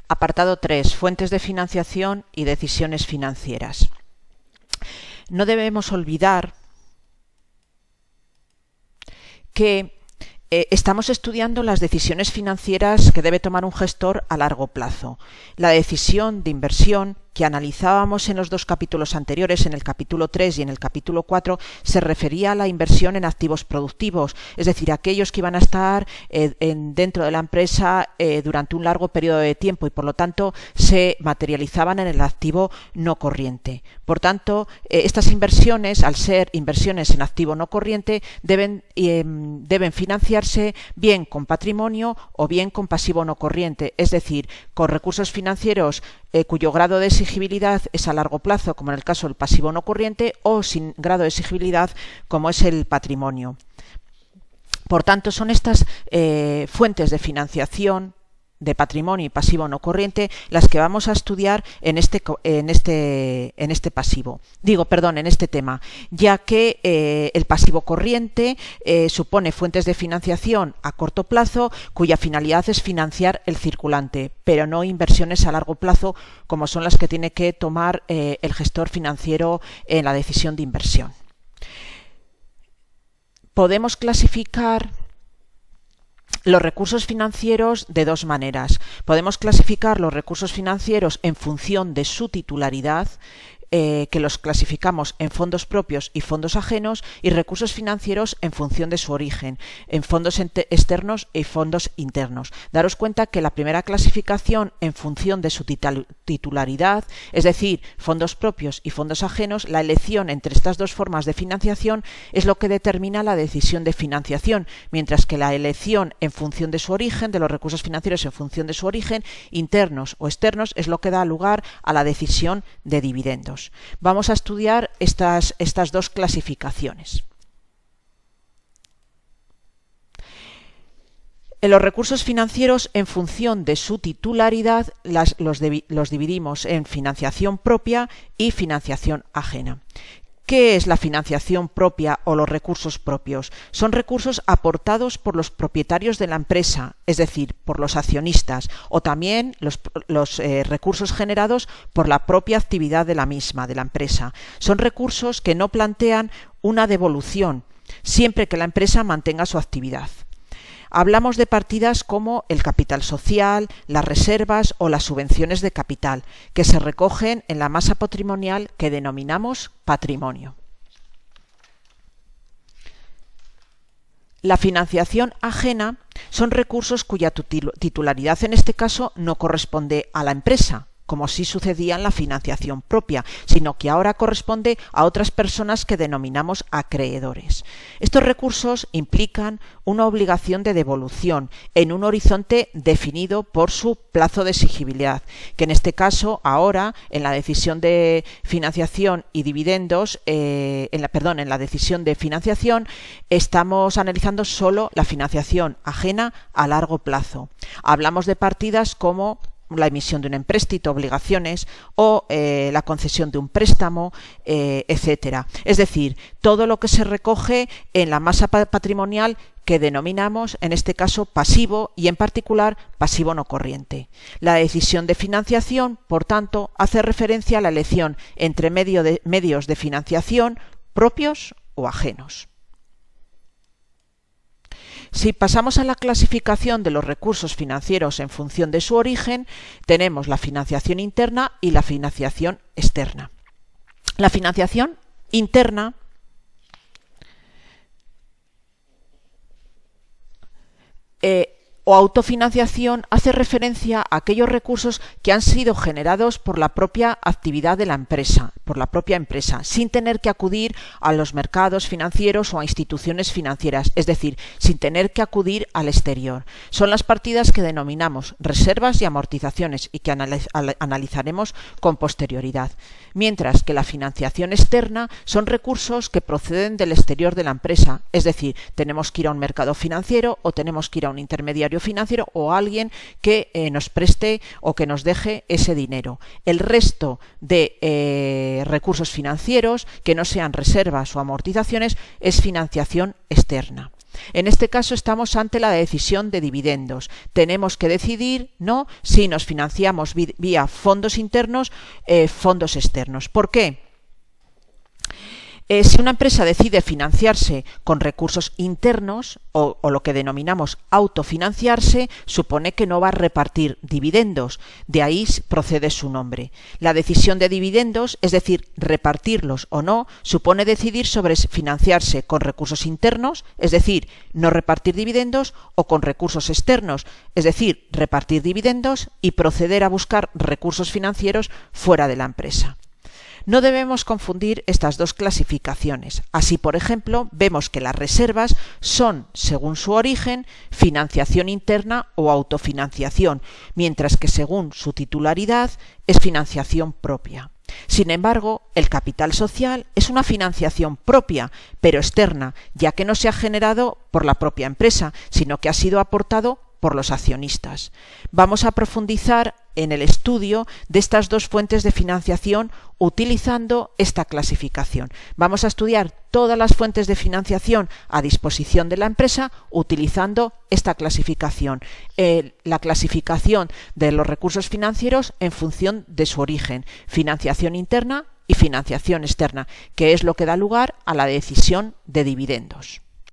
Apartado 3. Fuentes de financiación y decisiones financieras. No debemos olvidar que estamos estudiando las decisiones financieras que debe tomar un gestor a largo plazo. La decisión de inversión que analizábamos en los dos capítulos anteriores, en el capítulo 3 y en el capítulo 4, se refería a la inversión en activos productivos, es decir, aquellos que iban a estar dentro de la empresa durante un largo periodo de tiempo y por lo tanto se materializaban en el activo no corriente. Por tanto, estas inversiones, al ser inversiones en activo no corriente, deben financiarse bien con patrimonio o bien con pasivo no corriente, es decir, con recursos financieros cuyo grado de exigibilidad es a largo plazo, como en el caso del pasivo no corriente, o sin grado de exigibilidad, como es el patrimonio. Por tanto, son estas fuentes de financiación de patrimonio y pasivo no corriente las que vamos a estudiar en este tema, ya que el pasivo corriente supone fuentes de financiación a corto plazo cuya finalidad es financiar el circulante, pero no inversiones a largo plazo como son las que tiene que tomar el gestor financiero en la decisión de inversión. Podemos clasificar los recursos financieros de dos maneras. Podemos clasificar los recursos financieros en función de su titularidad, que los clasificamos en fondos propios y fondos ajenos, y recursos financieros en función de su origen, en fondos externos y fondos internos. Daros cuenta que la primera clasificación en función de su titularidad, es decir, fondos propios y fondos ajenos, la elección entre estas dos formas de financiación es lo que determina la decisión de financiación, mientras que la elección en función de su origen, de los recursos financieros en función de su origen, internos o externos, es lo que da lugar a la decisión de dividendos. Vamos a estudiar estas dos clasificaciones. En los recursos financieros en función de su titularidad los dividimos en financiación propia y financiación ajena. ¿Qué es la financiación propia o los recursos propios? Son recursos aportados por los propietarios de la empresa, es decir, por los accionistas, o también los recursos generados por la propia actividad de la misma, de la empresa. Son recursos que no plantean una devolución, siempre que la empresa mantenga su actividad. Hablamos de partidas como el capital social, las reservas o las subvenciones de capital, que se recogen en la masa patrimonial que denominamos patrimonio. La financiación ajena son recursos cuya titularidad en este caso no corresponde a la empresa, como sí sucedía en la financiación propia, sino que ahora corresponde a otras personas que denominamos acreedores. Estos recursos implican una obligación de devolución en un horizonte definido por su plazo de exigibilidad, que en este caso ahora en la decisión de financiación y dividendos, en la decisión de financiación estamos analizando solo la financiación ajena a largo plazo. Hablamos de partidas como la emisión de un empréstito, obligaciones o la concesión de un préstamo, etcétera. Es decir, todo lo que se recoge en la masa patrimonial que denominamos en este caso pasivo y en particular pasivo no corriente. La decisión de financiación, por tanto, hace referencia a la elección entre medios de financiación propios o ajenos. Si pasamos a la clasificación de los recursos financieros en función de su origen, tenemos la financiación interna y la financiación externa. La financiación interna o autofinanciación hace referencia a aquellos recursos que han sido generados por la propia actividad de la empresa, sin tener que acudir a los mercados financieros o a instituciones financieras, es decir, sin tener que acudir al exterior. Son las partidas que denominamos reservas y amortizaciones y que analizaremos con posterioridad. Mientras que la financiación externa son recursos que proceden del exterior de la empresa, es decir, tenemos que ir a un mercado financiero o tenemos que ir a un intermediario financiero o a alguien que nos preste o que nos deje ese dinero. El resto de recursos financieros que no sean reservas o amortizaciones es financiación externa. En este caso estamos ante la decisión de dividendos. Tenemos que decidir, ¿no?, si nos financiamos vía fondos internos, fondos externos. ¿Por qué? Si una empresa decide financiarse con recursos internos o lo que denominamos autofinanciarse, supone que no va a repartir dividendos. De ahí procede su nombre. La decisión de dividendos, es decir, repartirlos o no, supone decidir sobre financiarse con recursos internos, es decir, no repartir dividendos, o con recursos externos, es decir, repartir dividendos y proceder a buscar recursos financieros fuera de la empresa. No debemos confundir estas dos clasificaciones. Así, por ejemplo, vemos que las reservas son, según su origen, financiación interna o autofinanciación, mientras que según su titularidad es financiación propia. Sin embargo, el capital social es una financiación propia, pero externa, ya que no se ha generado por la propia empresa, sino que ha sido aportado por los accionistas. Vamos a profundizar en el estudio de estas dos fuentes de financiación utilizando esta clasificación. Vamos a estudiar todas las fuentes de financiación a disposición de la empresa utilizando esta clasificación. La clasificación de los recursos financieros en función de su origen, financiación interna y financiación externa, que es lo que da lugar a la decisión de dividendos.